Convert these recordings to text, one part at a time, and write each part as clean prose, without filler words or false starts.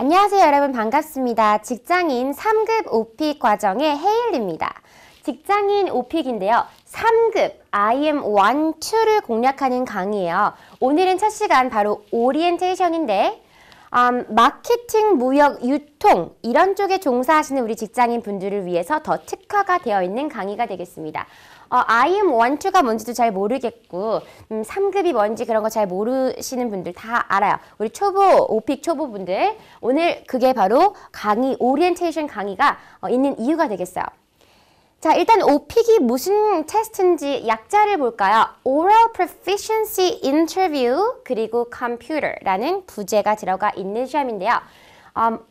안녕하세요, 여러분. 반갑습니다. 직장인 3급 OP 과정의 헤일리입니다. 직장인 OP인데요. 3급 IM 1, 2를 공략하는 강의예요. 오늘은 첫 시간 바로 오리엔테이션인데 마케팅, 무역, 유통 이런 쪽에 종사하시는 우리 직장인 분들을 위해서 더 특화가 되어 있는 강의가 되겠습니다. IM 1, 2가 뭔지도 잘 모르겠고 3급이 뭔지 그런 거 잘 모르시는 분들 다 알아요. 우리 초보, 오픽 초보분들 오늘 그게 바로 강의, 오리엔테이션 강의가 있는 이유가 되겠어요. 자, 일단 오픽이 무슨 테스트인지 약자를 볼까요? Oral Proficiency Interview 그리고 Computer라는 부제가 들어가 있는 시험인데요.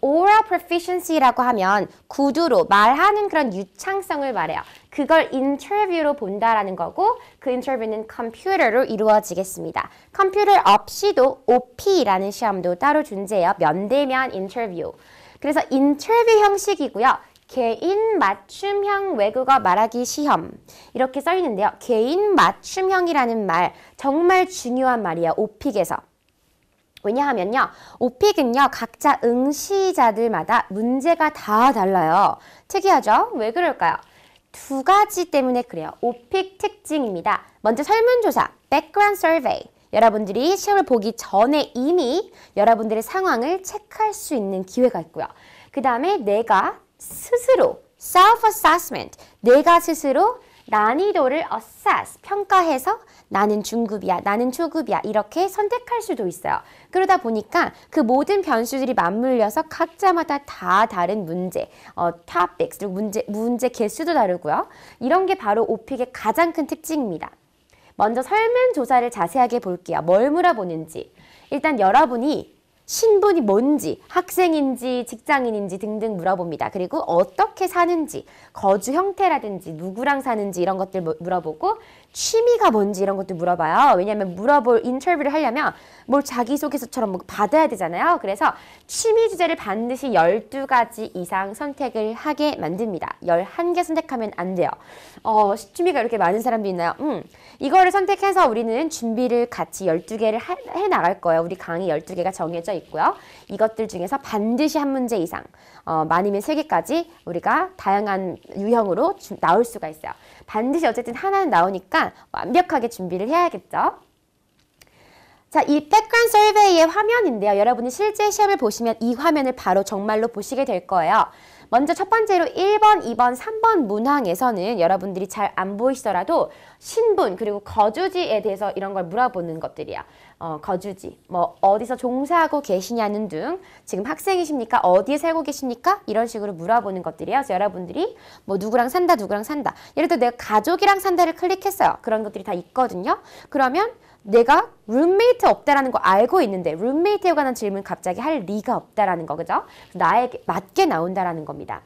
Oral Proficiency라고 하면 구두로 말하는 그런 유창성을 말해요. 그걸 인터뷰로 본다라는 거고 그 인터뷰는 컴퓨터로 이루어지겠습니다. 컴퓨터 없이도 OP라는 시험도 따로 존재해요. 면대면 인터뷰. 그래서 인터뷰 형식이고요. 개인 맞춤형 외국어 말하기 시험 이렇게 써 있는데요. 개인 맞춤형이라는 말 정말 중요한 말이에요. 오픽에서. 왜냐하면요. 오픽은요. 각자 응시자들마다 문제가 다 달라요. 특이하죠? 왜 그럴까요? 두 가지 때문에 그래요. 오픽 특징입니다. 먼저 설문조사, background survey. 여러분들이 시험을 보기 전에 이미 여러분들의 상황을 체크할 수 있는 기회가 있고요. 그 다음에 내가 스스로 self-assessment, 내가 스스로 난이도를 assess, 평가해서 나는 중급이야, 나는 초급이야 이렇게 선택할 수도 있어요. 그러다 보니까 그 모든 변수들이 맞물려서 각자마다 다 다른 문제, topics, 그리고 문제 개수도 다르고요. 이런 게 바로 오픽의 가장 큰 특징입니다. 먼저 설문조사를 자세하게 볼게요. 뭘 물어보는지. 일단 여러분이 신분이 뭔지, 학생인지 직장인인지 등등 물어봅니다. 그리고 어떻게 사는지, 거주 형태라든지 누구랑 사는지 이런 것들 물어보고 취미가 뭔지 이런 것도 물어봐요. 왜냐하면 물어볼 인터뷰를 하려면 뭘 자기소개서처럼 뭐 받아야 되잖아요. 그래서 취미 주제를 반드시 12가지 이상 선택을 하게 만듭니다. 11개 선택하면 안 돼요. 취미가 이렇게 많은 사람도 있나요? 이거를 선택해서 우리는 준비를 같이 12개를 해 나갈 거예요. 우리 강의 12개가 정해져 있고요. 이것들 중에서 반드시 한 문제 이상, 많으면 3개까지 우리가 다양한 유형으로 나올 수가 있어요. 반드시 어쨌든 하나는 나오니까 완벽하게 준비를 해야겠죠. 자, 이 백그라운드 서베이의 화면인데요. 여러분이 실제 시험을 보시면 이 화면을 바로 정말로 보시게 될 거예요. 먼저 첫 번째로 1번, 2번, 3번 문항에서는 여러분들이 잘 안 보이시더라도 신분 그리고 거주지에 대해서 이런 걸 물어보는 것들이야. 거주지, 뭐 어디서 종사하고 계시냐는 등 지금 학생이십니까? 어디에 살고 계십니까? 이런 식으로 물어보는 것들이에요. 그래서 여러분들이 뭐 누구랑 산다, 누구랑 산다. 예를 들어 내가 가족이랑 산다를 클릭했어요. 그런 것들이 다 있거든요. 그러면 내가 룸메이트 없다라는 거 알고 있는데 룸메이트에 관한 질문 갑자기 할 리가 없다라는 거, 그죠? 나에게 맞게 나온다라는 겁니다.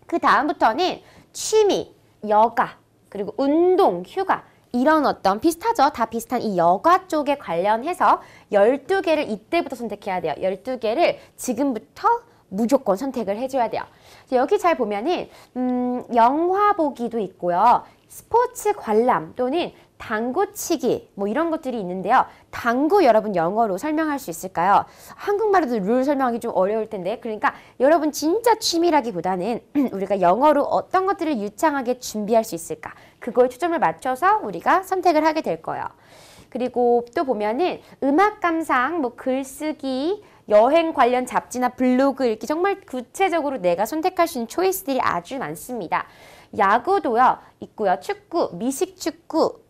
그 다음부터는 취미, 여가, 그리고 운동, 휴가 이런 어떤 비슷하죠? 다 비슷한 이 여가 쪽에 관련해서 12개를 이때부터 선택해야 돼요. 12개를 지금부터 무조건 선택을 해줘야 돼요. 여기 잘 보면은 영화 보기도 있고요. 스포츠 관람 또는 당구치기 뭐 이런 것들이 있는데요. 당구 여러분 영어로 설명할 수 있을까요? 한국말로도 룰 설명하기 좀 어려울 텐데 그러니까 여러분 진짜 취미라기보다는 우리가 영어로 어떤 것들을 유창하게 준비할 수 있을까? 그거에 초점을 맞춰서 우리가 선택을 하게 될 거예요. 그리고 또 보면은 음악 감상, 뭐 글쓰기, 여행 관련 잡지나 블로그 읽기 정말 구체적으로 내가 선택할 수 있는 초이스들이 아주 많습니다. 야구도요 있고요. 축구, 미식축구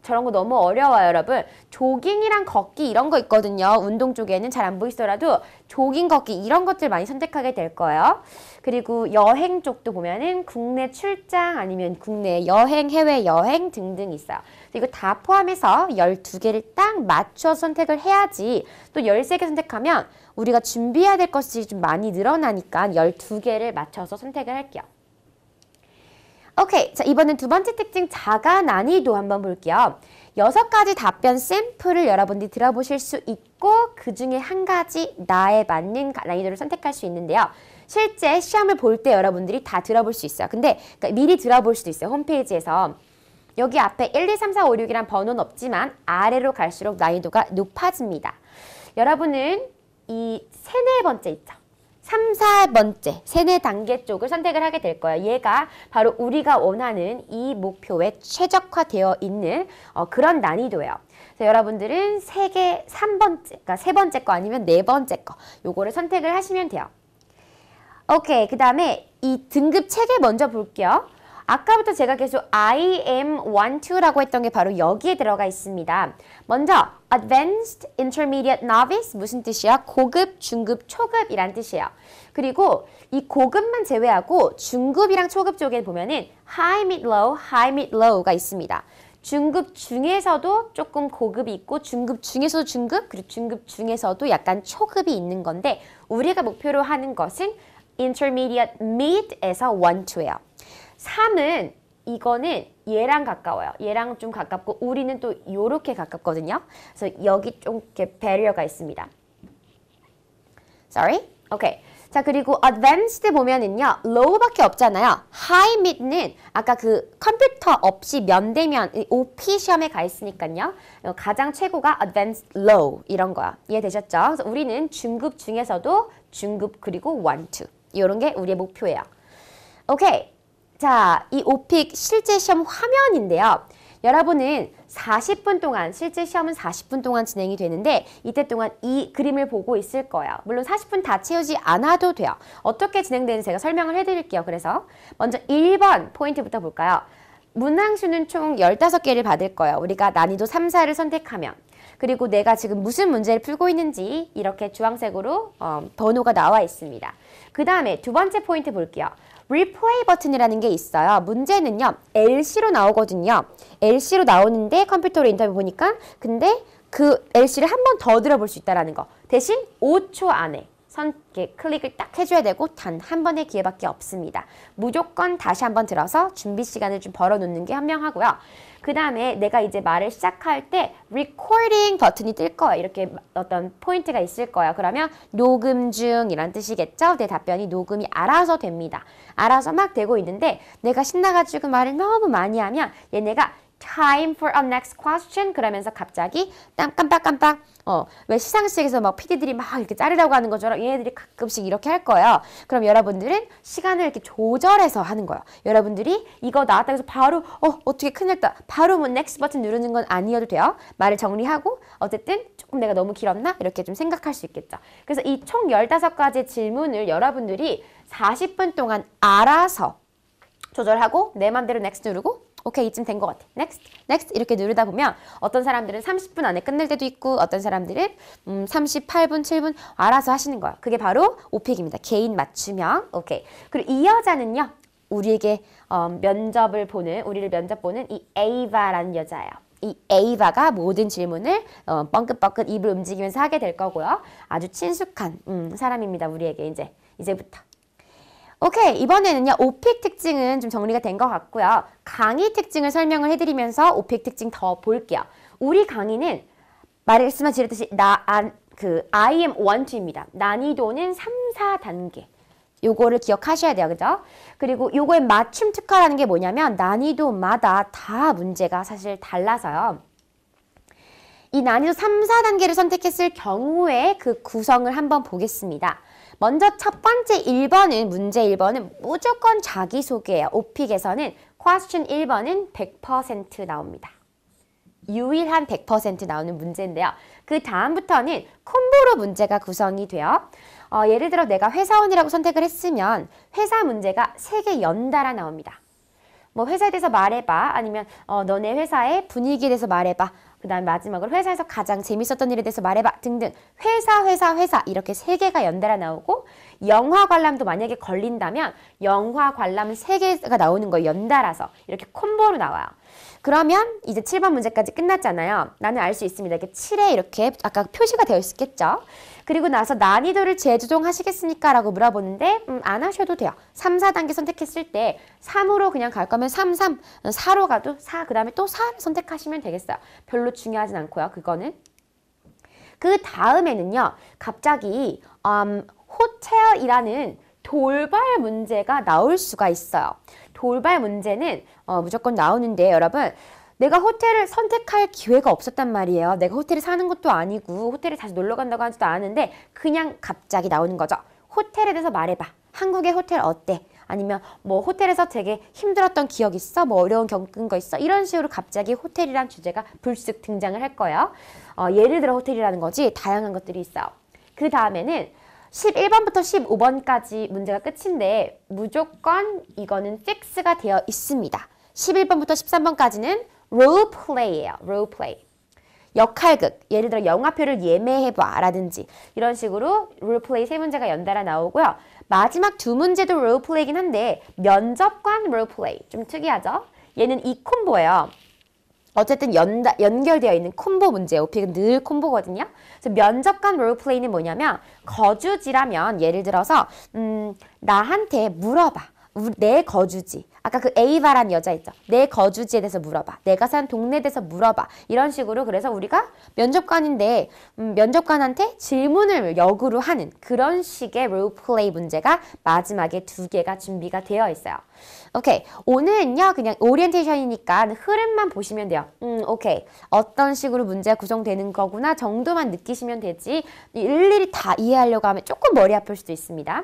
저런 거 너무 어려워요, 여러분. 조깅이랑 걷기 이런 거 있거든요. 운동 쪽에는 잘 안 보이시더라도 조깅, 걷기 이런 것들 많이 선택하게 될 거예요. 그리고 여행 쪽도 보면은 국내 출장 아니면 국내 여행, 해외 여행 등등 있어요. 이거 다 포함해서 12개를 딱 맞춰 선택을 해야지 또 13개 선택하면 우리가 준비해야 될 것이 좀 많이 늘어나니까 12개를 맞춰서 선택을 할게요. 오케이, 자 이번엔 두 번째 특징 자가 난이도 한번 볼게요. 6가지 답변 샘플을 여러분들이 들어보실 수 있고 그 중에 한 가지 나에 맞는 난이도를 선택할 수 있는데요. 실제 시험을 볼 때 여러분들이 다 들어볼 수 있어요. 근데 그러니까 미리 들어볼 수도 있어요. 홈페이지에서. 여기 앞에 1, 2, 3, 4, 5, 6이란 번호는 없지만 아래로 갈수록 난이도가 높아집니다. 여러분은 이 세네 번째 있죠. 3, 4번째, 세네 단계 쪽을 선택을 하게 될 거예요. 얘가 바로 우리가 원하는 이 목표에 최적화되어 있는 그런 난이도예요. 그래서 여러분들은 3개, 3번째, 그러니까 3번째 거 아니면 4번째 거 요거를 선택을 하시면 돼요. 오케이, 그 다음에 이 등급 체계 먼저 볼게요. 아까부터 제가 계속 IM12라고 했던 게 바로 여기에 들어가 있습니다. 먼저 Advanced, Intermediate, Novice 무슨 뜻이야? 고급, 중급, 초급이란 뜻이에요. 그리고 이 고급만 제외하고 중급이랑 초급 쪽에 보면은 High, Mid, Low, High, Mid, Low가 있습니다. 중급 중에서도 조금 고급이 있고 중급 중에서도 중급, 그리고 중급 중에서도 약간 초급이 있는 건데 우리가 목표로 하는 것은 Intermediate, Mid에서 1, 2예요. 3은 이거는 얘랑 가까워요. 얘랑 좀 가깝고 우리는 또 요렇게 가깝거든요. 그래서 여기 좀 이렇게 배리어가 있습니다. Sorry? 오케이. 자, 그리고 Advanced 보면은요. Low밖에 없잖아요. High, Mid는 아까 그 컴퓨터 없이 면대면 OP 시험에 가 있으니까요. 가장 최고가 Advanced, Low 이런 거야. 이해되셨죠? 그래서 우리는 중급 중에서도 중급 그리고 1, 2 이런 게 우리의 목표예요. 오케이. 자, 이 오픽 실제 시험 화면인데요. 여러분은 40분 동안, 실제 시험은 40분 동안 진행이 되는데 이때 동안 이 그림을 보고 있을 거예요. 물론 40분 다 채우지 않아도 돼요. 어떻게 진행되는지 제가 설명을 해드릴게요. 그래서 먼저 1번 포인트부터 볼까요? 문항수는 총 15개를 받을 거예요. 우리가 난이도 3, 4를 선택하면. 그리고 내가 지금 무슨 문제를 풀고 있는지 이렇게 주황색으로 번호가 나와 있습니다. 그 다음에 두 번째 포인트 볼게요. 리플레이 버튼이라는 게 있어요. 문제는요. LC로 나오거든요. LC로 나오는데 컴퓨터로 인터뷰 보니까 근데 그 LC를 한 번 더 들어볼 수 있다는 거. 대신 5초 안에 클릭을 딱 해줘야 되고 단 한 번의 기회밖에 없습니다. 무조건 다시 한번 들어서 준비 시간을 좀 벌어놓는 게 현명하고요. 그 다음에 내가 이제 말을 시작할 때 recording 버튼이 뜰 거예요. 이렇게 어떤 포인트가 있을 거예요. 그러면 녹음 중이란 뜻이겠죠? 내 답변이 녹음이 알아서 됩니다. 알아서 막 되고 있는데 내가 신나가지고 말을 너무 많이 하면 얘네가 time for a next question 그러면서 갑자기 깜빡깜빡 왜 시상식에서 막 PD들이 막 이렇게 자르라고 하는 것처럼 얘네들이 가끔씩 이렇게 할 거예요. 그럼 여러분들은 시간을 이렇게 조절해서 하는 거예요. 여러분들이 이거 나왔다고 해서 바로 어떻게 큰일 났다. 바로 뭐 next 버튼 누르는 건 아니어도 돼요. 말을 정리하고 어쨌든 조금 내가 너무 길었나? 이렇게 좀 생각할 수 있겠죠. 그래서 이 총 15가지 질문을 여러분들이 40분 동안 알아서 조절하고 내 맘대로 next 누르고 오케이, 이쯤 된 것 같아. next, next 이렇게 누르다 보면 어떤 사람들은 30분 안에 끝낼 때도 있고 어떤 사람들은 38분, 7분 알아서 하시는 거야. 그게 바로 오픽입니다. 개인 맞춤형. 오케이. 그리고 이 여자는요. 우리에게 우리를 면접 보는 이 에이바라는 여자예요. 이 에이바가 모든 질문을 뻥긋뻥긋 입을 움직이면서 하게 될 거고요. 아주 친숙한 사람입니다. 우리에게 이제부터. 오케이, 이번에는요. 오픽 특징은 좀 정리가 된 것 같고요. 강의 특징을 설명을 해드리면서 오픽 특징 더 볼게요. 우리 강의는 말씀을 드렸듯이 IM 1, 2입니다. 난이도는 3, 4단계. 요거를 기억하셔야 돼요. 그죠? 그리고 요거의 맞춤 특화라는 게 뭐냐면 난이도마다 다 문제가 사실 달라서요. 이 난이도 3, 4단계를 선택했을 경우에 그 구성을 한번 보겠습니다. 먼저 첫 번째 1번은 문제 1번은 무조건 자기소개예요. 오픽에서는 question 1번은 100% 나옵니다. 유일한 100% 나오는 문제인데요. 그 다음부터는 콤보로 문제가 구성이 돼요. 예를 들어 내가 회사원이라고 선택을 했으면 회사 문제가 3개 연달아 나옵니다. 뭐 회사에 대해서 말해봐. 아니면 너네 회사의 분위기에 대해서 말해봐. 그 다음에 마지막으로 회사에서 가장 재밌었던 일에 대해서 말해봐 등등 회사 이렇게 3개가 연달아 나오고 영화 관람도 만약에 걸린다면 영화 관람 3개가 나오는 거예요. 연달아서 이렇게 콤보로 나와요. 그러면 이제 7번 문제까지 끝났잖아요. 나는 알 수 있습니다. 이렇게 7에 이렇게 아까 표시가 되어 있겠죠. 그리고 나서 난이도를 재조정하시겠습니까? 라고 물어보는데 안 하셔도 돼요. 3, 4단계 선택했을 때 3으로 그냥 갈 거면 3, 4로 가도 4, 그 다음에 또 4를 선택하시면 되겠어요. 별로 중요하진 않고요. 그거는. 그 다음에는요. 갑자기 호텔이라는 돌발 문제가 나올 수가 있어요. 돌발 문제는 무조건 나오는데 여러분 내가 호텔을 선택할 기회가 없었단 말이에요. 내가 호텔에 사는 것도 아니고 호텔에 다시 놀러 간다고 하지도 않은데 그냥 갑자기 나오는 거죠. 호텔에 대해서 말해봐. 한국의 호텔 어때? 아니면 뭐 호텔에서 되게 힘들었던 기억 있어? 뭐 어려운 겪은 거 있어? 이런 식으로 갑자기 호텔이란 주제가 불쑥 등장을 할 거예요. 예를 들어 호텔이라는 거지 다양한 것들이 있어요. 그 다음에는 11번부터 15번까지 문제가 끝인데 무조건 이거는 픽스가 되어 있습니다. 11번부터 13번까지는 롤플레이예요. 롤플레이. 역할극, 예를 들어 영화표를 예매해봐 라든지 이런 식으로 롤플레이 세 문제가 연달아 나오고요. 마지막 두 문제도 롤플레이긴 한데 면접관 롤플레이, 좀 특이하죠? 얘는 이 콤보예요. 어쨌든 연결되어 있는 콤보 문제예요. 오픽은 늘 콤보거든요. 그래서 면접관 롤플레이는 뭐냐면 거주지라면 예를 들어서 나한테 물어봐. 내 거주지. 아까 그 에이바라는 여자 있죠. 내 거주지에 대해서 물어봐. 내가 사는 동네에 대해서 물어봐. 이런 식으로 그래서 우리가 면접관인데 면접관한테 질문을 역으로 하는 그런 식의 롤플레이 문제가 마지막에 두 개가 준비가 되어 있어요. 오케이. 오늘은요. 그냥 오리엔테이션이니까 흐름만 보시면 돼요. 오케이. 어떤 식으로 문제가 구성되는 거구나 정도만 느끼시면 되지 일일이 다 이해하려고 하면 조금 머리 아플 수도 있습니다.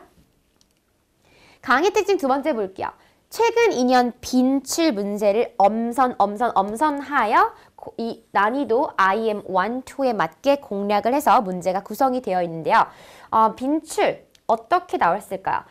강의 특징 두 번째 볼게요. 최근 2년 빈출 문제를 엄선하여 이 난이도 IM 1, 2에 맞게 공략을 해서 문제가 구성이 되어 있는데요. 빈출 어떻게 나왔을까요?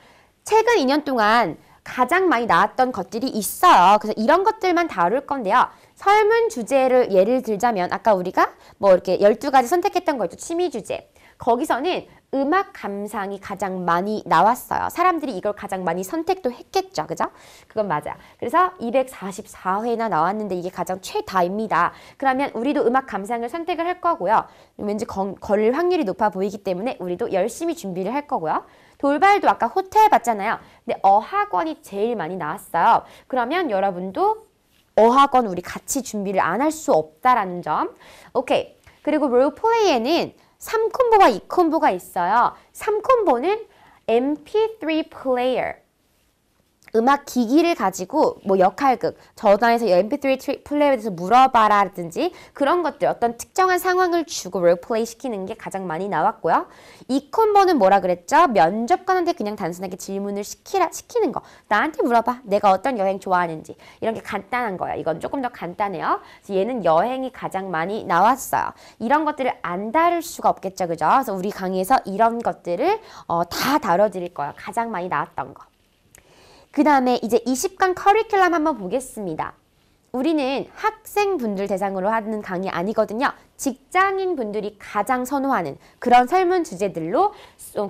최근 2년 동안 가장 많이 나왔던 것들이 있어요. 그래서 이런 것들만 다룰 건데요. 설문 주제를 예를 들자면 아까 우리가 뭐 이렇게 12가지 선택했던 거 있죠. 취미 주제. 거기서는 음악 감상이 가장 많이 나왔어요. 사람들이 이걸 가장 많이 선택도 했겠죠. 그죠? 그건 맞아요. 그래서 244회나 나왔는데 이게 가장 최다입니다. 그러면 우리도 음악 감상을 선택을 할 거고요. 왠지 걸릴 확률이 높아 보이기 때문에 우리도 열심히 준비를 할 거고요. 돌발도 아까 호텔 봤잖아요. 근데 어학원이 제일 많이 나왔어요. 그러면 여러분도 어학원 우리 같이 준비를 안 할 수 없다라는 점. 오케이. 그리고 롤플레이에는 3콤보와 2콤보가 있어요. 3콤보는 MP3 플레이어. 음악 기기를 가지고 뭐 역할극, 전화해서 MP3 플레이어에 대해서 물어봐라든지 그런 것들 어떤 특정한 상황을 주고 롤플레이 시키는 게 가장 많이 나왔고요. 이 콤보는 뭐라 그랬죠? 면접관한테 그냥 단순하게 질문을 시키는 거. 나한테 물어봐. 내가 어떤 여행 좋아하는지. 이런 게 간단한 거예요. 이건 조금 더 간단해요. 그래서 얘는 여행이 가장 많이 나왔어요. 이런 것들을 안 다룰 수가 없겠죠. 그죠? 그래서 우리 강의에서 이런 것들을 다 다뤄드릴 거예요. 가장 많이 나왔던 거. 그 다음에 이제 20강 커리큘럼 한번 보겠습니다. 우리는 학생분들 대상으로 하는 강의 아니거든요. 직장인분들이 가장 선호하는 그런 설문 주제들로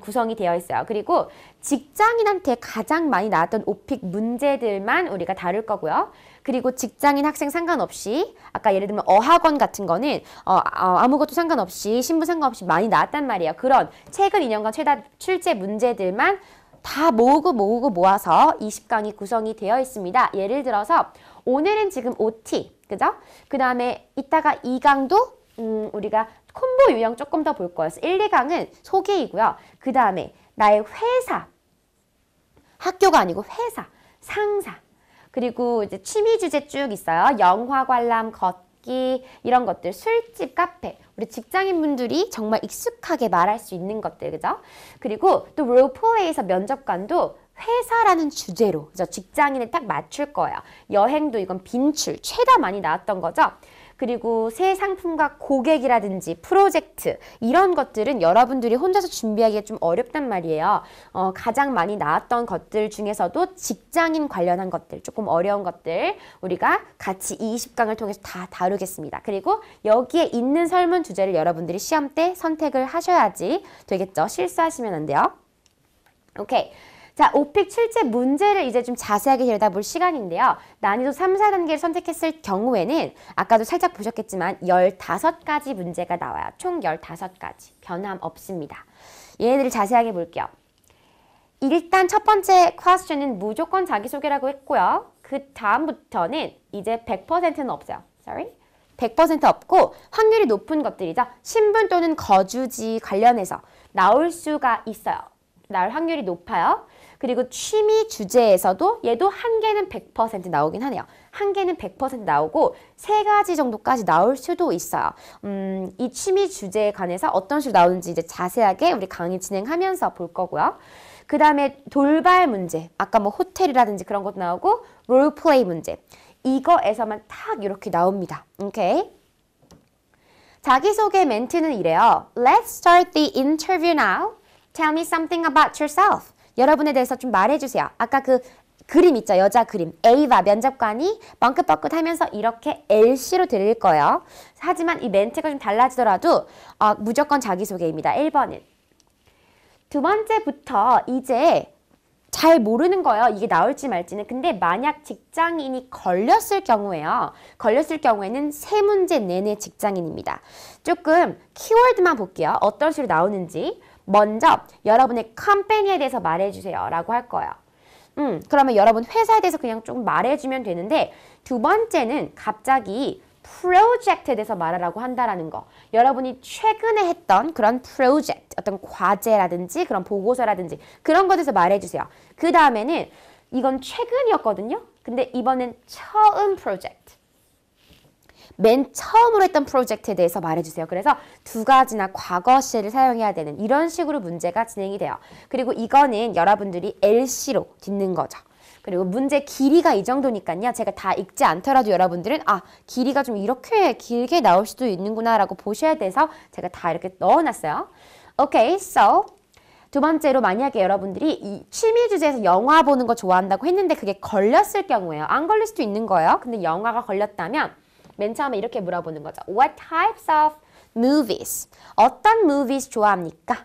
구성이 되어 있어요. 그리고 직장인한테 가장 많이 나왔던 오픽 문제들만 우리가 다룰 거고요. 그리고 직장인 학생 상관없이 아까 예를 들면 어학원 같은 거는 아무것도 상관없이 신분 상관없이 많이 나왔단 말이에요. 그런 최근 2년간 최다 출제 문제들만 다 모으고 모아서 20강이 구성이 되어 있습니다. 예를 들어서 오늘은 지금 OT, 그죠? 그 다음에 이따가 2강도 우리가 콤보 유형 조금 더 볼 거예요. 1, 2강은 소개이고요. 그 다음에 나의 회사, 학교가 아니고 회사, 상사, 그리고 이제 취미 주제 쭉 있어요. 영화 관람, 걷기 이런 것들, 술집, 카페. 우리 직장인분들이 정말 익숙하게 말할 수 있는 것들, 그죠? 그리고 또 롤플레이에서 면접관도 회사라는 주제로, 그죠? 직장인에 딱 맞출 거예요. 여행도 이건 빈출, 최다 많이 나왔던 거죠? 그리고 새 상품과 고객이라든지 프로젝트 이런 것들은 여러분들이 혼자서 준비하기가 좀 어렵단 말이에요. 가장 많이 나왔던 것들 중에서도 직장인 관련한 것들, 조금 어려운 것들 우리가 같이 이 20강을 통해서 다 다루겠습니다. 그리고 여기에 있는 설문 주제를 여러분들이 시험 때 선택을 하셔야지 되겠죠. 실수하시면 안 돼요. 오케이. 자, 오픽 출제 문제를 이제 좀 자세하게 들여다볼 시간인데요. 난이도 3, 4단계를 선택했을 경우에는 아까도 살짝 보셨겠지만 15가지 문제가 나와요. 총 15가지. 변함 없습니다. 얘네들을 자세하게 볼게요. 일단 첫 번째 퀘스천은 무조건 자기소개라고 했고요. 그 다음부터는 이제 100%는 없어요. 100% 없고 확률이 높은 것들이죠. 신분 또는 거주지 관련해서 나올 수가 있어요. 나올 확률이 높아요. 그리고 취미 주제에서도 얘도 한 개는 100% 나오긴 하네요. 한 개는 100% 나오고 세 가지 정도까지 나올 수도 있어요. 이 취미 주제에 관해서 어떤 식으로 나오는지 이제 자세하게 우리 강의 진행하면서 볼 거고요. 그 다음에 돌발 문제, 아까 뭐 호텔이라든지 그런 것도 나오고 롤플레이 문제. 이거에서만 탁 이렇게 나옵니다. 오케이? 자기소개 멘트는 이래요. Let's start the interview now. Tell me something about yourself. 여러분에 대해서 좀 말해주세요. 아까 그 그림 있죠? 여자 그림. A와 면접관이 뻥긋뻥긋 하면서 이렇게 LC로 들릴 거예요. 하지만 이 멘트가 좀 달라지더라도 무조건 자기소개입니다. 1번은. 두 번째부터 이제 잘 모르는 거예요. 이게 나올지 말지는. 근데 만약 직장인이 걸렸을 경우에요. 걸렸을 경우에는 세 문제 내내 직장인입니다. 조금 키워드만 볼게요. 어떤 식으로 나오는지. 먼저 여러분의 컴퍼니에 대해서 말해주세요 라고 할 거예요. 그러면 여러분 회사에 대해서 그냥 좀 말해주면 되는데 두 번째는 갑자기 프로젝트에 대해서 말하라고 한다라는 거. 여러분이 최근에 했던 그런 프로젝트, 어떤 과제라든지 그런 보고서라든지 그런 것에 대해서 말해주세요. 그 다음에는 이건 최근이었거든요. 근데 이번엔 처음 프로젝트. 맨 처음으로 했던 프로젝트에 대해서 말해주세요. 그래서 두 가지나 과거 시제를 사용해야 되는 이런 식으로 문제가 진행이 돼요. 그리고 이거는 여러분들이 LC로 듣는 거죠. 그리고 문제 길이가 이 정도니까요. 제가 다 읽지 않더라도 여러분들은 길이가 좀 이렇게 길게 나올 수도 있는구나 라고 보셔야 돼서 제가 다 이렇게 넣어놨어요. 오케이, so 두 번째로 만약에 여러분들이 이 취미 주제에서 영화 보는 거 좋아한다고 했는데 그게 걸렸을 경우에요. 안 걸릴 수도 있는 거예요. 근데 영화가 걸렸다면 맨 처음에 이렇게 물어보는 거죠. What types of movies? 어떤 movies 좋아합니까?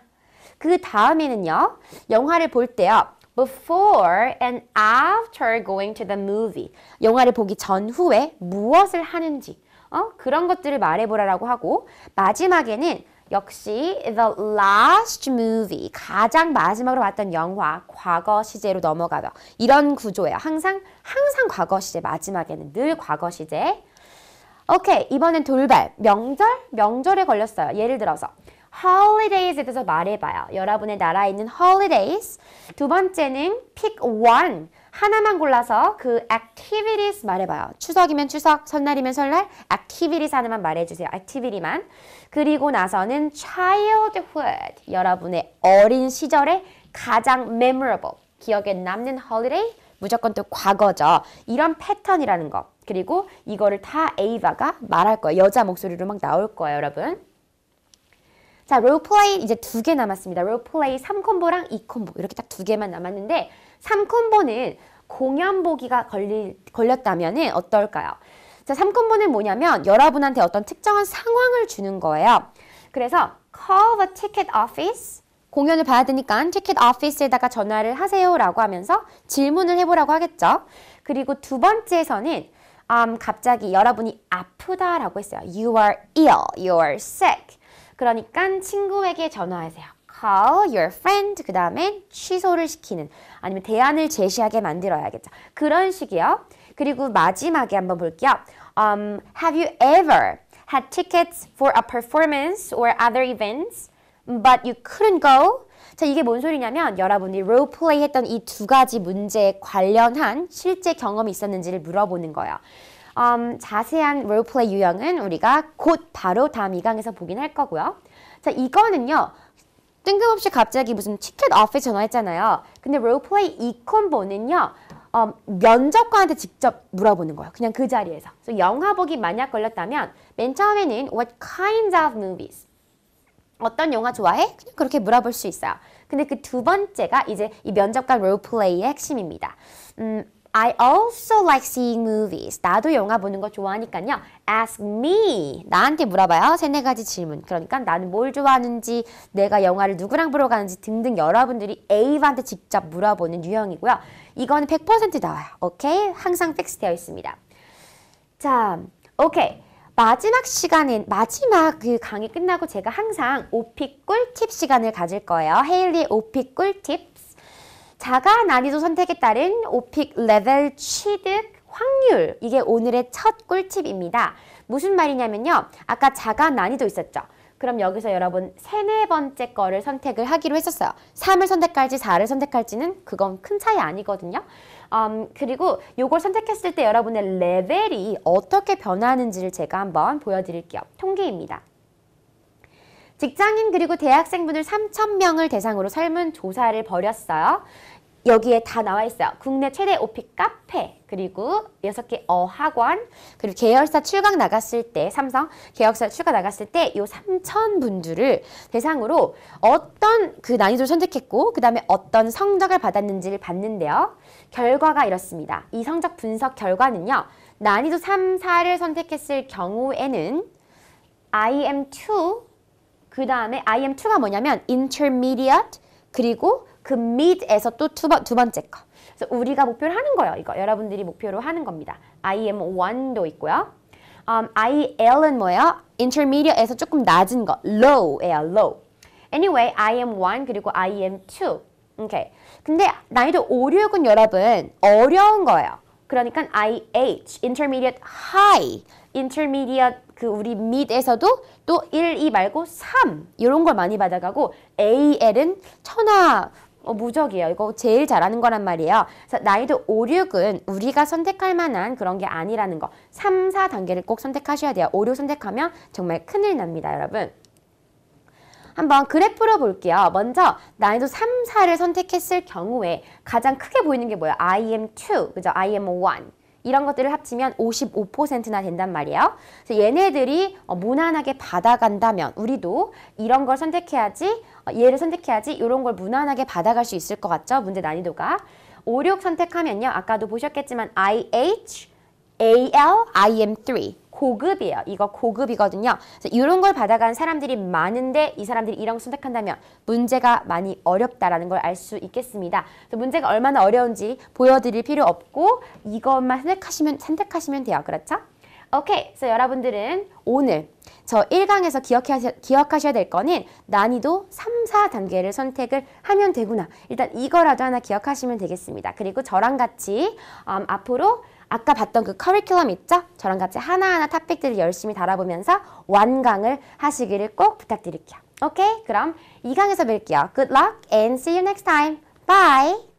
그 다음에는요. 영화를 볼 때요. Before and after going to the movie. 영화를 보기 전후에 무엇을 하는지 그런 것들을 말해보라고 하고 마지막에는 역시 the last movie. 가장 마지막으로 봤던 영화 과거 시제로 넘어가다. 이런 구조예요. 항상 과거 시제 마지막에는 늘 과거 시제. 오케이, 이번엔 돌발. 명절에 걸렸어요. 예를 들어서 holidays에 대해서 말해봐요. 여러분의 나라에 있는 holidays. 두 번째는 pick one. 하나만 골라서 그 activities 말해봐요. 추석이면 추석, 설날이면 설날, activities 하나만 말해주세요. activity만. 그리고 나서는 childhood. 여러분의 어린 시절에 가장 memorable. 기억에 남는 holiday. 무조건 또 과거죠. 이런 패턴이라는 거. 그리고 이거를 다 에이바가 말할 거예요. 여자 목소리로 막 나올 거예요, 여러분. 자, 롤플레이 이제 2개 남았습니다. 롤플레이 3콤보랑 2콤보 이렇게 딱 2개만 남았는데 3콤보는 공연 보기가 걸렸다면 어떨까요? 자, 3콤보는 뭐냐면 여러분한테 어떤 특정한 상황을 주는 거예요. 그래서 call the ticket office. 공연을 봐야 되니까 티켓 오피스에다가 전화를 하세요 라고 하면서 질문을 해보라고 하겠죠. 그리고 두 번째에서는 갑자기 여러분이 아프다라고 했어요. You are ill, you are sick. 그러니까 친구에게 전화하세요. Call your friend. 그 다음에 취소를 시키는 아니면 대안을 제시하게 만들어야겠죠. 그런 식이요. 그리고 마지막에 한번 볼게요. Have you ever had tickets for a performance or other events? But you couldn't go? 자, 이게 뭔 소리냐면 여러분이 롤플레이 했던 이 두 가지 문제에 관련한 실제 경험이 있었는지를 물어보는 거예요. 자세한 롤플레이 유형은 우리가 곧 바로 다음 2강에서 보긴 할 거고요. 자, 이거는요. 뜬금없이 갑자기 무슨 티켓 오피스 전화했잖아요. 근데 롤플레이 2콤보는요. 면접관한테 직접 물어보는 거예요. 그냥 그 자리에서. 그래서 영화 보기 만약 걸렸다면 맨 처음에는 What kinds of movies? 어떤 영화 좋아해? 그냥 그렇게 물어볼 수 있어요. 근데 그 두 번째가 이제 이 면접관 롤플레이의 핵심입니다. I also like seeing movies. 나도 영화 보는 거 좋아하니까요. Ask me. 나한테 물어봐요. 3-4가지 질문. 그러니까 나는 뭘 좋아하는지, 내가 영화를 누구랑 보러 가는지 등등 여러분들이 A한테 직접 물어보는 유형이고요. 이거는 100% 나와요. 오케이? 항상 픽스되어 있습니다. 자, 오케이. 마지막 시간엔 마지막 그 강의 끝나고 제가 항상 오픽 꿀팁 시간을 가질 거예요. 헤일리의 오픽 꿀팁. 자가 난이도 선택에 따른 오픽 레벨 취득 확률. 이게 오늘의 첫 꿀팁입니다. 무슨 말이냐면요. 아까 자가 난이도 있었죠. 그럼 여기서 여러분 3, 4번째 거를 선택을 하기로 했었어요. 3을 선택할지 4를 선택할지는 그건 큰 차이 아니거든요. 그리고 요걸 선택했을 때 여러분의 레벨이 어떻게 변하는지를 제가 한번 보여드릴게요. 통계입니다. 직장인 그리고 대학생분들 3,000명을 대상으로 설문조사를 벌였어요. 여기에 다 나와 있어요. 국내 최대 오픽 카페, 그리고 6개 어학원, 그리고 계열사 출강 나갔을 때, 삼성 계열사 출강 나갔을 때 요 3,000분들을 대상으로 어떤 그 난이도를 선택했고 그 다음에 어떤 성적을 받았는지를 봤는데요. 결과가 이렇습니다. 이 성적 분석 결과는요. 난이도 3, 4를 선택했을 경우에는 IM2, 그 다음에 IM2가 뭐냐면 Intermediate, 그리고 그 mid에서 또 두 번째 거. 그래서 우리가 목표를 하는 거예요. 이거 여러분들이 목표로 하는 겁니다. IM1도 있고요. IL은 뭐예요? Intermediate에서 조금 낮은 거. Low예요. Low. Anyway, IM1 그리고 IM2. 오케이. 근데 난이도 5, 6은 여러분 어려운 거예요. 그러니까 IH, Intermediate High, Intermediate 그 우리 mid에서도 또 1, 2 말고 3 이런 걸 많이 받아가고 AL은 천하 무적이에요. 이거 제일 잘하는 거란 말이에요. 그래서 난이도 5, 6은 우리가 선택할 만한 그런 게 아니라는 거. 3, 4단계를 꼭 선택하셔야 돼요. 5, 6 선택하면 정말 큰일 납니다, 여러분. 한번 그래프로 볼게요. 먼저 난이도 3, 4를 선택했을 경우에 가장 크게 보이는 게 뭐예요? IM2, 그죠? IM1. 이런 것들을 합치면 55%나 된단 말이에요. 그래서 얘네들이 무난하게 받아간다면 우리도 이런 걸 선택해야지, 얘를 선택해야지 이런 걸 무난하게 받아갈 수 있을 것 같죠? 문제 난이도가. 5, 6 선택하면요. 아까도 보셨겠지만 IH, AL, IM3. 고급이에요. 이거 고급이거든요. 그래서 이런 걸 받아간 사람들이 많은데 이 사람들이 이런 걸 선택한다면 문제가 많이 어렵다라는 걸 알 수 있겠습니다. 그래서 문제가 얼마나 어려운지 보여드릴 필요 없고 이것만 선택하시면 돼요. 그렇죠? 오케이. 그래서 여러분들은 오늘 저 1강에서 기억하셔야 될 거는 난이도 3, 4단계를 선택을 하면 되구나. 일단 이거라도 하나 기억하시면 되겠습니다. 그리고 저랑 같이 앞으로 아까 봤던 그 커리큘럼 있죠? 저랑 같이 하나하나 토픽들을 열심히 달아보면서 완강을 하시기를 꼭 부탁드릴게요. 오케이? 그럼 2강에서 뵐게요. Good luck and see you next time. Bye!